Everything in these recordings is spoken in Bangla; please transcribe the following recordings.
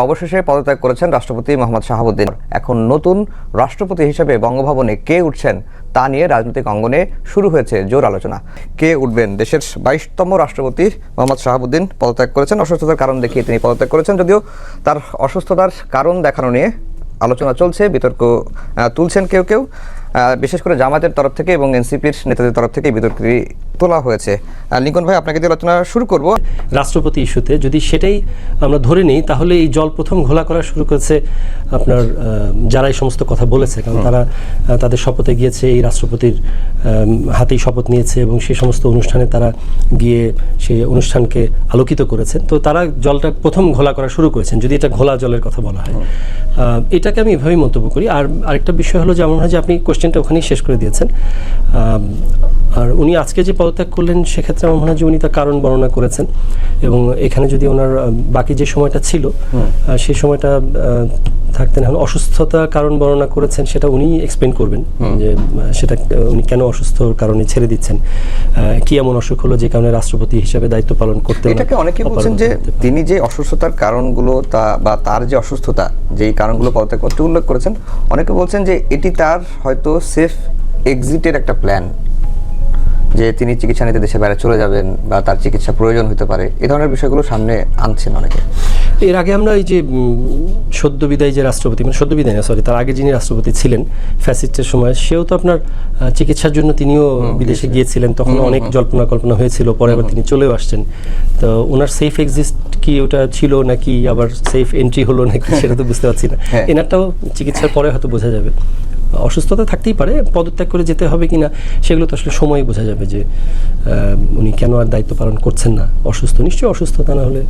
অবশেষে পদত্যাগ করেছেন রাষ্ট্রপতি মোহাম্মদ শাহাবুদ্দিন। এখন নতুন রাষ্ট্রপতি হিসেবে বঙ্গভবনে কে উঠছেন তা নিয়ে রাজনৈতিক অঙ্গনে শুরু হয়েছে জোর আলোচনা। কে উঠবেন? দেশের 22তম রাষ্ট্রপতি মোহাম্মদ শাহাবুদ্দিন পদত্যাগ করেছেন। অসুস্থতার কারণ দেখিয়ে তিনি পদত্যাগ করেছেন, যদিও তার অসুস্থতার কারণ দেখানো নিয়ে আলোচনা চলছে, বিতর্ক তুলছেন কেউ কেউ, বিশেষ করে জামায়াতের তরফ থেকে এবং এনসিপির নেতাদের তরফ থেকে বিতর্কটি তোলা হয়েছে। লিঙ্কন ভাই, আপনাকে দিয়ে আলোচনা শুরু করব। রাষ্ট্রপতি ইস্যুতে যদি সেটাই আমরা ধরে নিই, তাহলে এই জল প্রথম ঘোলা করা শুরু করেছে আপনার যারা এই সমস্ত কথা বলেছে, কারণ তারা তাদের শপথে গিয়েছে, এই রাষ্ট্রপতির হাতেই শপথ নিয়েছে এবং সেই সমস্ত অনুষ্ঠানে তারা গিয়ে সেই অনুষ্ঠানকে আলোকিত করেছেন। তো তারা জলটা প্রথম ঘোলা করা শুরু করেছেন, যদি এটা ঘোলা জলের কথা বলা হয়। এটাকে আমি এভাবেই মন্তব্য করি। আর আরেকটা বিষয় হলো, যেমন হয় যে আপনি কোশ্চেনটা ওখানেই শেষ করে দিয়েছেন। আর উনি আজকে যে পদত্যাগ করলেন, সেক্ষেত্রে আমার মনে হয় যে উনি তার কারণ বর্ণনা করেছেন, এবং এখানে যদি ওনার বাকি যে সময়টা ছিল সেই সময়টা থাকতেন, এখন অসুস্থতার কারণ বর্ণনা করেছেন, সেটা উনি এক্সপ্লেন করবেন যে সেটা উনি কেন অসুস্থর কারণে ছেড়ে দিচ্ছেন, কি এমন অসুখ হলো যে কারণে রাষ্ট্রপতি হিসেবে দায়িত্ব পালন করতে। এটাকে অনেকে বলছেন যে তিনি যে অসুস্থতার কারণগুলো বা তার যে অসুস্থতা, যেই কারণগুলো পদত্যাগ করতে উল্লেখ করেছেন, অনেকে বলছেন যে এটি তার হয়তো সেফ এক্সিটের একটা প্ল্যান, যে তিনি চিকিৎসা নিতে দেশের বাইরে চলে যাবেন বা তার চিকিৎসা প্রয়োজন হতে পারে। এই ধরনের বিষয়গুলো সামনে আনছেন অনেকে। এর আগে আমরা এই যে সদ্য বিদায়ী যে রাষ্ট্রপতি, মানে সদ্য বিদায় না, সরি, তার আগে যিনি রাষ্ট্রপতি ছিলেন ফ্যাসিস্টের সময়, সেও তো আপনার চিকিৎসার জন্য তিনিও বিদেশে গিয়েছিলেন। তখন অনেক জল্পনা কল্পনা হয়েছিল, পরে আবার তিনি চলেও আসছেন। তো ওনার সেফ এক্সিস্ট কি ওটা ছিল, নাকি আবার সেফ এন্ট্রি হলো নাকি, সেটা তো বুঝতে পারছি না। এনারটাও চিকিৎসার পরে হয়তো বোঝা যাবে। অসুস্থতা থাকতেই পারে, পদত্যাগ করে যেতে হবে কিনা সেগুলো তো আসলে সময় বোঝা যাবে, যে উনি কেন আর দায়িত্ব পালন করছেন না। অসুস্থ, নিশ্চয়ই অসুস্থতা না হলে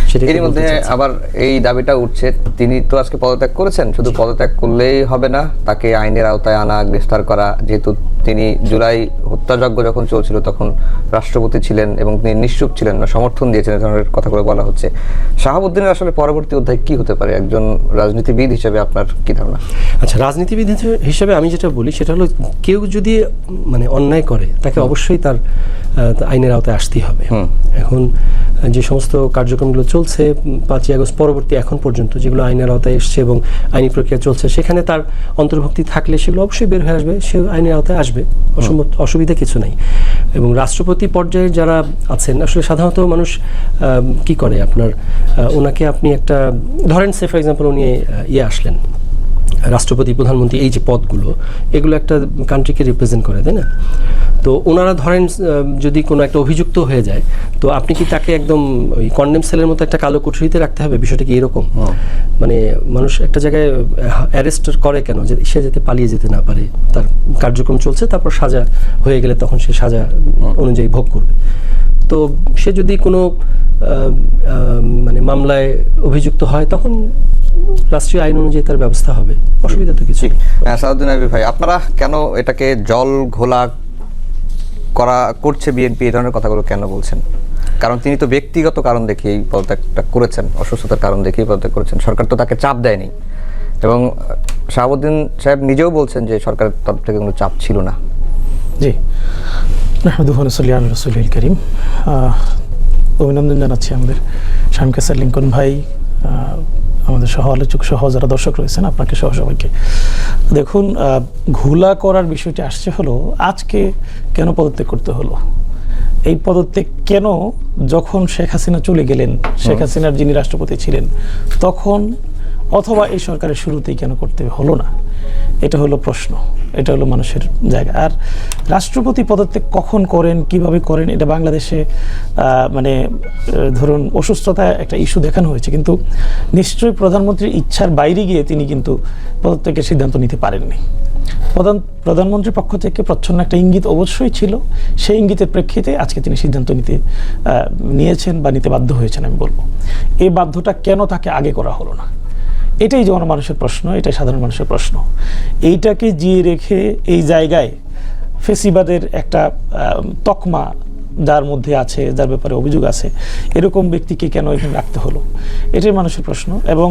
সেটা। এর মধ্যে আবার এই দাবিটা উঠছে, তিনি তো আজকে পদত্যাগ করেছেন, শুধু পদত্যাগ করলেই হবে না, তাকে আইনের আওতায় আনা, গ্রেফতার করা। যেহেতু তিনি জুলাই হত্যাযজ্ঞ যখন চলছিল তখন রাষ্ট্রপতি ছিলেন এবং তিনি নিশ্চুপ ছিলেন না, সমর্থন দিয়েছেন, এই ধরনের কথাগুলো বলা হচ্ছে। শাহাবুদ্দিনের আসলে পরবর্তী অধ্যায় কি হতে পারে একজন রাজনীতিবিদ হিসেবে, আপনার কি ধারণা? আচ্ছা, রাজনীতিবিদ হিসেবে আমি যেটা বলি সেটা হলো, কেউ যদি মানে অন্যায় করে তাকে অবশ্যই তার আইনের আওতায় আসতেই হবে। এখন যে সমস্ত কার্যক্রমগুলো চলছে 5ই আগস্ট পরবর্তী এখন পর্যন্ত, যেগুলো আইনের আওতায় এসছে এবং আইনি প্রক্রিয়া চলছে, সেখানে তার অন্তর্ভুক্তি থাকলে সেগুলো অবশ্যই বের হয়ে আসবে, সে আইনের আওতায় আসবে, অসুবিধা কিছু নেই। এবং রাষ্ট্রপতি পর্যায়ে যারা আছেন, আসলে সাধারণত মানুষ কি করে, আপনার ওনাকে আপনি একটা ধরেন, সে ফর এক্সাম্পল উনি আসলেন রাষ্ট্রপতি, প্রধানমন্ত্রী, এই যে পদগুলো, এগুলো একটা কান্ট্রিকে রিপ্রেজেন্ট করে, তাই না? তো ওনারা ধরেন যদি কোনো একটা অভিযুক্ত হয়ে যায়, তো আপনি কি তাকে একদম ওই কন্ডেম সেলের মতো একটা কালো কুঠরিতে রাখতে হবে? বিষয়টা কি এরকম? মানে মানুষ একটা জায়গায় অ্যারেস্ট করে কেন? যে সে যাতে পালিয়ে যেতে না পারে, তার কার্যক্রম চলছে, তারপর সাজা হয়ে গেলে তখন সে সাজা অনুযায়ী ভোগ করবে। তো সে যদি কোনো মানে মামলায় অভিযুক্ত হয়, তখন রাষ্ট্রীয় আইন অনুযায়ী তার ব্যবস্থা হবে, অসুবিধা তো কিছু। সালাউদ্দিন আইয়ুবী ভাই, আপনারা কেন এটাকে জল ঘোলা করছে বিএনপি, এই ধরনের কথাগুলো কেন বলছেন? কারণ তিনি তো ব্যক্তিগত কারণ দেখিয়ে পদত্যাগটা করেছেন, অসুস্থতার কারণ দেখিয়ে পদত্যাগ করেছেন, সরকার তো তাকে চাপ দেয়নি। এবং শাহাবুদ্দিন সাহেব নিজেও বলছেন যে সরকারের তরফ থেকে কোনো চাপ ছিল না। জি, নাহমাদুহু ওয়া নুসাল্লি আলা রাসূলিল কারীম। অভিনন্দন জানাচ্ছি আমাদের শামীম কাসার লিঙ্কন ভাই, আমাদের সহ আলোচক সহ যারা দর্শক রয়েছেন, আপনাকে সহ সবাইকে। দেখুন, ঘোলা করার বিষয়টি আসছে হলো, আজকে কেন পদত্যাগ করতে হলো? এই পদত্যাগ কেন, যখন শেখ হাসিনা চলে গেলেন, শেখ হাসিনার যিনি রাষ্ট্রপতি ছিলেন তখন, অথবা এই সরকারের শুরুতেই কেন করতে হলো না? এটা হলো প্রশ্ন, এটা হলো মানুষের জায়গা। আর রাষ্ট্রপতি পদত্যাগ কখন করেন, কিভাবে করেন, এটা বাংলাদেশে মানে ধরুন অসুস্থতা একটা ইস্যু দেখানো হয়েছে, কিন্তু নিশ্চয়ই প্রধানমন্ত্রীর ইচ্ছার বাইরে গিয়ে তিনি কিন্তু পদত্যাগের সিদ্ধান্ত নিতে পারেননি। প্রধানমন্ত্রীর পক্ষ থেকে প্রচ্ছন্ন একটা ইঙ্গিত অবশ্যই ছিল, সেই ইঙ্গিতের প্রেক্ষিতে আজকে তিনি সিদ্ধান্ত নিয়েছেন বা নিতে বাধ্য হয়েছেন। আমি বলবো, এই বাধ্যটা কেন তাকে আগে করা হলো না, এটাই জনমানুষের প্রশ্ন, এটাই সাধারণ মানুষের প্রশ্ন। এইটাকে জিয়ে রেখে এই জায়গায় ফেসিবাদের একটা তকমা যার মধ্যে আছে, যার ব্যাপারে অভিযোগ আছে, এরকম ব্যক্তিকে কেন এখানে রাখতে হলো, এটাই মানুষের প্রশ্ন। এবং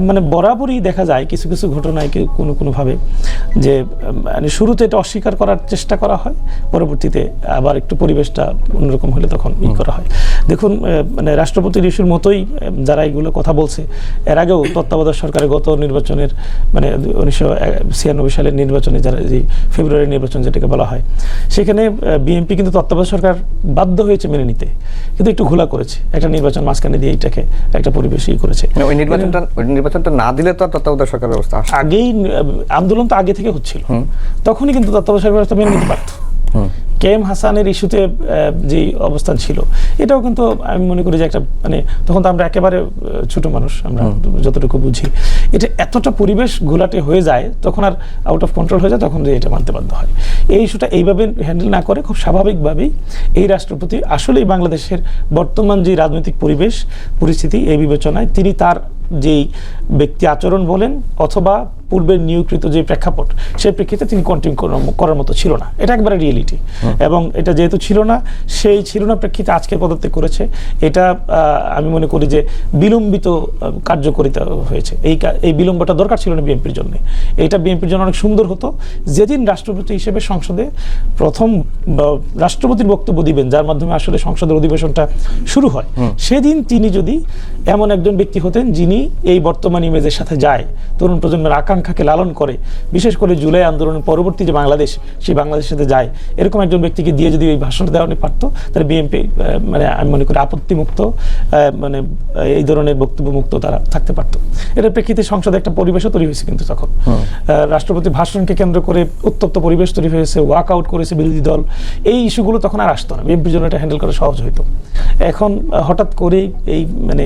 মানে বরাবরই দেখা যায় কিছু কিছু ঘটনায় কোনোভাবে যে মানে শুরুতে এটা অস্বীকার করার চেষ্টা করা হয়, পরবর্তীতে আবার একটু পরিবেশটা অন্যরকম হলে তখন করা হয়। দেখুন মানে রাষ্ট্রপতির ইস্যুর মতোই যারা এগুলো কথা বলছে, এর আগেও তত্ত্বাবধায়ক সরকারের গত নির্বাচনের মানে 1996 সালের নির্বাচনে যারা যে ফেব্রুয়ারি নির্বাচন যেটাকে বলা হয়, সেখানে বিএনপি কিন্তু তত্ত্বাবধায়ক সরকার বাধ্য হয়েছে মেনে নিতে, কিন্তু একটু ঘোলা করেছে, একটা নির্বাচন মাঝখানে দিয়ে এটাকে একটা পরিবেশই করেছে। ওই নির্বাচনটা না দিলে তো তত্ত্বাবধায়ক সরকারের ব্যবস্থা আগেই আন্দোলন তো আগে থেকে হচ্ছিল, তখনই কিন্তু তত্ত্বাবধায়ক সরকার ব্যবস্থা মেনে নিতে পারত। কেএম হাসানের ইস্যুতে যে অবস্থান ছিল, এটাও কিন্তু আমি মনে করি যে একটা মানে তখন তো আমরা একেবারে ছোট মানুষ, আমরা যতটুকু বুঝি, এটা এতটা পরিবেশ ঘোলাটে হয়ে যায়, তখন আর আউট অফ কন্ট্রোল হয়ে যায়, তখন যে এটা মানতে বাধ্য হয়। এই ইস্যুটা এইভাবে হ্যান্ডেল না করে খুব স্বাভাবিকভাবেই এই রাষ্ট্রপতি আসলেই বাংলাদেশের বর্তমান যে রাজনৈতিক পরিস্থিতি এই বিবেচনায় তিনি তার যেই ব্যক্তি আচরণ বলেন অথবা পূর্বের নিয়োগকৃত যে প্রেক্ষাপট, সেই প্রেক্ষিতে তিনি কন্টিনিউ করার মতো ছিল না, এটা একবারে রিয়েলিটি। এবং এটা যেহেতু ছিল না প্রেক্ষিতে আজকে পদত্যাগ করেছে, এটা আমি মনে করি যে বিলম্বিত কার্যকরিতা হয়েছে। এই বিলম্বটা দরকার ছিল না বিএনপির জন্য, এটা বিএনপির জন্য অনেক সুন্দর হতো। যেদিন রাষ্ট্রপতি হিসেবে সংসদে প্রথম রাষ্ট্রপতির বক্তব্য দিবেন, যার মাধ্যমে আসলে সংসদের অধিবেশনটা শুরু হয়, সেদিন তিনি যদি এমন একজন ব্যক্তি হতেন যিনি এই বর্তমান ইমেজের সাথে যায়, তরুণ প্রজন্মের আকাঙ্ক্ষাকে লালন করে, বিশেষ করে জুলাই আন্দোলনের পরবর্তী যে বাংলাদেশ, সেই বাংলাদেশের সাথে যায়, এরকম একজন ব্যক্তিকে দিয়ে যদি এই ভাষণটা দেওয়া পারতো, তাহলে বিএনপি মানে আমি মনে করি আপত্তিমুক্ত মানে এই ধরনের বক্তব্যমুক্ত তারা থাকতে পারতো। এটার প্রেক্ষিতে সংসদে একটা পরিবেশও তৈরি হয়েছে, কিন্তু তখন রাষ্ট্রপতি ভাষণকে কেন্দ্র করে উত্তপ্ত পরিবেশ তৈরি হয়েছে, ওয়াক আউট করেছে বিরোধী দল, এই ইস্যুগুলো তখন আর আসতো না, বিএনপির জন্য এটা হ্যান্ডেল করা সহজ হইতো। এখন হঠাৎ করেই এই মানে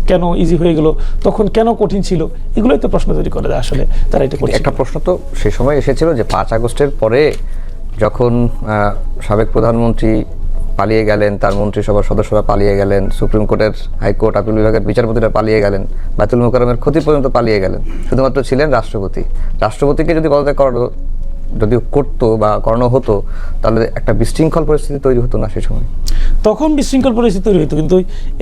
কেন ইজি হয়ে গেল, তখন কেন কঠিন ছিল, এগুলোই তো প্রশ্ন তৈরি করে আসলে তারা এটা করছে। একটা প্রশ্ন তো সেই সময় এসেছিল যে 5 আগস্টের পরে যখন সাবেক প্রধানমন্ত্রী পালিয়ে গেলেন, তার মন্ত্রিসভার সদস্যরা পালিয়ে গেলেন, সুপ্রিম কোর্টের, হাইকোর্ট, আপিল বিভাগের বিচারপতিরা পালিয়ে গেলেন, বায়তুল মোকাররমের ক্ষতি পর্যন্ত পালিয়ে গেলেন, শুধুমাত্র ছিলেন রাষ্ট্রপতিকে যদি পদত্যাগ করানো যদি করতো বা করানো হতো, তাহলে একটা বিশৃঙ্খল পরিস্থিতি তৈরি হতো না সেই সময়? তখন বিশৃঙ্খল পরিস্থিতি তৈরি হতো, কিন্তু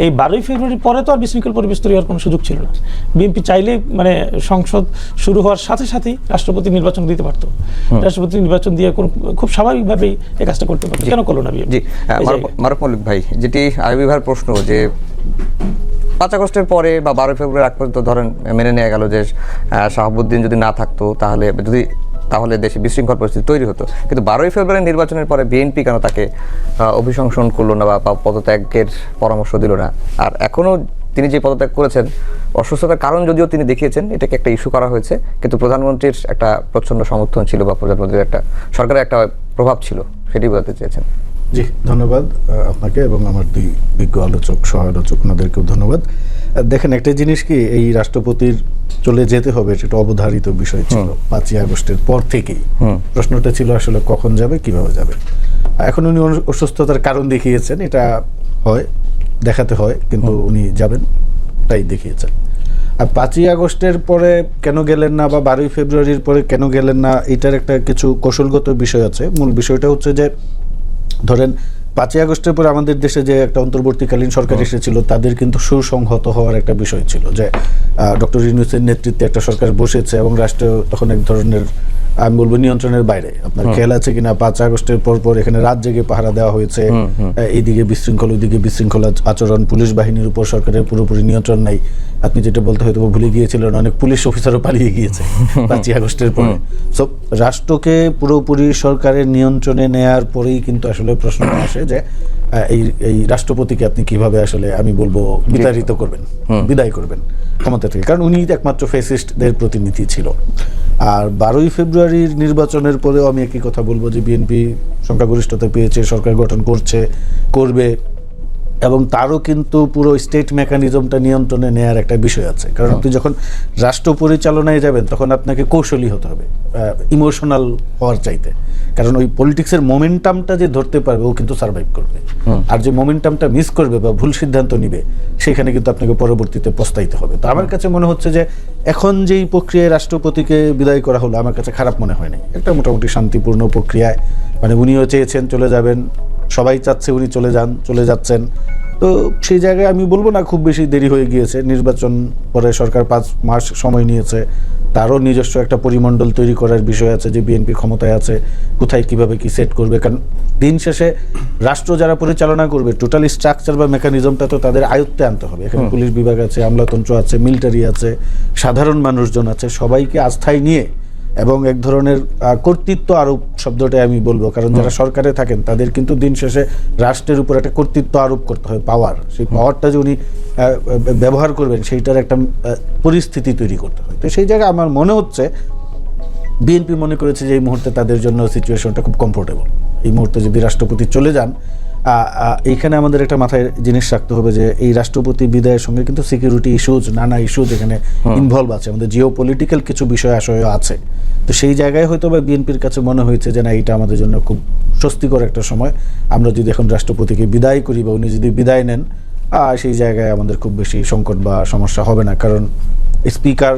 এই 12ই ফেব্রুয়ারির পরে তো আর বিশৃঙ্খল পরিবেশ তৈরি হওয়ার কোনো সুযোগ ছিল না। বিএনপি চাইলে মানে সংসদ শুরু হওয়ার সাথে সাথেই রাষ্ট্রপতি নির্বাচন দিতে পারতো, রাষ্ট্রপতি নির্বাচন দিয়ে খুব স্বাভাবিকভাবেই এই কাজটা করতে পারতো, কেন করলো না বিএনপি? মারুফ মল্লিক ভাই, যেটি আইবি ভাইয়ের প্রশ্ন যে 5 আগস্টের পরে বা 12 ফেব্রুয়ারি আগ পর্যন্ত ধরেন মেনে নেওয়া গেল যে শাহাবুদ্দিন যদি না থাকতো, তাহলে দেশে বিশৃঙ্খল পরিস্থিতি তৈরি হতো, কিন্তু 12ই ফেব্রুয়ারি নির্বাচনের পরে বিএনপি কেন তাকে অভিশংসন করলো না বা পদত্যাগের পরামর্শ দিল না? আর এখনও তিনি যে পদত্যাগ করেছেন, অসুস্থতার কারণ যদিও তিনি দেখিয়েছেন, এটাকে একটা ইস্যু করা হয়েছে, কিন্তু প্রধানমন্ত্রীর একটা প্রচণ্ড সমর্থন ছিল বা প্রধানমন্ত্রীর একটা সরকারের একটা প্রভাব ছিল, সেটি বোঝাতে চেয়েছেন। জি, ধন্যবাদ আপনাকে এবং আমার দুই বিজ্ঞ আলোচক, সহ আলোচক, ওনাদেরকেও ধন্যবাদ। দেখেন, একটা জিনিস কি, এই রাষ্ট্রপতির চলে যেতে হবে সেটা অবধারিত বিষয় ছিল 5ই আগস্টের পর থেকেই। প্রশ্নটা ছিল আসলে কখন যাবে, কিভাবে যাবে। এখন উনি অসুস্থতার কারণ দেখিয়েছেন, এটা দেখাতে হয়, কিন্তু উনি যাবেন তাই দেখিয়েছেন। আর 5ই আগস্টের পরে কেন গেলেন না বা 12ই ফেব্রুয়ারির পরে কেন গেলেন না, এটার একটা কিছু কৌশলগত বিষয় আছে। মূল বিষয়টা হচ্ছে যে ধরেন 5ই আগস্টের পরে আমাদের দেশে যে একটা অন্তর্বর্তীকালীন সরকার এসেছিল, তাদের কিন্তু সুসংহত হওয়ার একটা বিষয় ছিল, যে ডক্টর ইউনূসের নেতৃত্বে একটা সরকার বসেছে এবং রাষ্ট্র তখন এক ধরনের, আমি বলবো, নিয়ন্ত্রণের বাইরে। আপনার খেয়াল আছে কিনা, 5 আগস্টের পর এখানে রাত জেগে পাহারা দেওয়া হয়েছে, এইদিকে বিশৃঙ্খল, ওইদিকে বিশৃঙ্খল আচরণ, পুলিশ বাহিনীর উপর সরকারের পুরোপুরি নিয়ন্ত্রণ নাই। আপনি যেটা বলতে হয়তো ভুলে গিয়েছিলেন, অনেক পুলিশ অফিসারও পালিয়ে গিয়েছে 5ই আগস্টের পরে। সো রাষ্ট্রকে পুরোপুরি সরকারের নিয়ন্ত্রণে নেয়ার পরেই কিন্তু আসলে প্রশ্নটা আসে যে এই রাষ্ট্রপতিকে আপনি কিভাবে আসলে, আমি বলবো, বিদায় করবেন ক্ষমতা থেকে, কারণ উনি একমাত্র ফ্যাসিস্টদের প্রতিনিধি ছিল। আর 12ই ফেব্রুয়ারির নির্বাচনের পরেও আমি একই কথা বলবো যে বিএনপি সংখ্যাগরিষ্ঠতা পেয়েছে, সরকার গঠন করবে, এবং তারও কিন্তু পুরো স্টেট মেকানিজমটা নিয়ন্ত্রণে নেওয়ার একটা বিষয় আছে। কারণ আপনি যখন রাষ্ট্র পরিচালনায় যাবেন, তখন আপনাকে কৌশলী হতে হবে, ইমোশনাল হওয়ার চাইতে। কারণ ওই পলিটিক্সের মোমেন্টামটা যে ধরতে পারবে, ও কিন্তু সার্ভাইভ করবে। আর যে মোমেন্টামটা মিস করবে বা ভুল সিদ্ধান্ত নিবে, সেখানে কিন্তু আপনাকে পরবর্তীতে পস্তাইতে হবে। তো আমার কাছে মনে হচ্ছে যে এখন যেই প্রক্রিয়ায় রাষ্ট্রপতিকে বিদায় করা হলো, আমার কাছে খারাপ মনে হয় নাই। একটা মোটামুটি শান্তিপূর্ণ প্রক্রিয়ায়, মানে উনিও চেয়েছেন চলে যাবেন, সবাই চাচ্ছে উনি চলে যাচ্ছেন। তো সেই জায়গায় আমি বলবো না খুব বেশি দেরি হয়ে গিয়েছে, নির্বাচন পরে সরকার 5 মাস সময় নিয়েছে, তারও নিজস্ব একটা পরিমণ্ডল তৈরি করার বিষয় আছে যে বিএনপি ক্ষমতায় আছে, কোথায় কিভাবে কি সেট করবে। কারণ দিন শেষে রাষ্ট্র যারা পরিচালনা করবে টোটাল স্ট্রাকচার বা মেকানিজমটা তো তাদের আয়ত্তে আনতে হবে। এখানে পুলিশ বিভাগ আছে, আমলাতন্ত্র আছে, মিলিটারি আছে, সাধারণ মানুষজন আছে, সবাইকে আস্থায় নিয়ে এবং এক ধরনের কর্তৃত্ব আরোপ শব্দটাই আমি বলবো, কারণ যারা সরকারে থাকেন তাদের কিন্তু দিন শেষে রাষ্ট্রের উপর একটা কর্তৃত্ব আরোপ করতে হয়, পাওয়ার। সেই পাওয়ারটা যে উনি ব্যবহার করবেন সেইটার একটা পরিস্থিতি তৈরি করতে হয়। তো সেই জায়গায় আমার মনে হচ্ছে বিএনপি মনে করেছে যে এই মুহূর্তে তাদের জন্য সিচুয়েশনটা খুব কমফোর্টেবল। এই মুহূর্তে যদি রাষ্ট্রপতি চলে যান, এইখানে আমাদের একটা মাথায় জিনিস রাখতে হবে যে এই রাষ্ট্রপতি বিদায়ের সঙ্গে কিন্তু সিকিউরিটি ইস্যুজ, নানা ইস্যুজ এখানে ইনভলভ আছে, আমাদের জিও পলিটিক্যাল কিছু বিষয় আসলে আছে। তো সেই জায়গায় হয়তো বা বিএনপির কাছে মনে হয়েছে যে না, এটা আমাদের জন্য খুব স্বস্তিকর একটা সময়, আমরা যদি এখন রাষ্ট্রপতিকে বিদায় করি বা উনি যদি বিদায় নেন, সেই জায়গায় আমাদের খুব বেশি সংকট বা সমস্যা হবে না। কারণ স্পিকার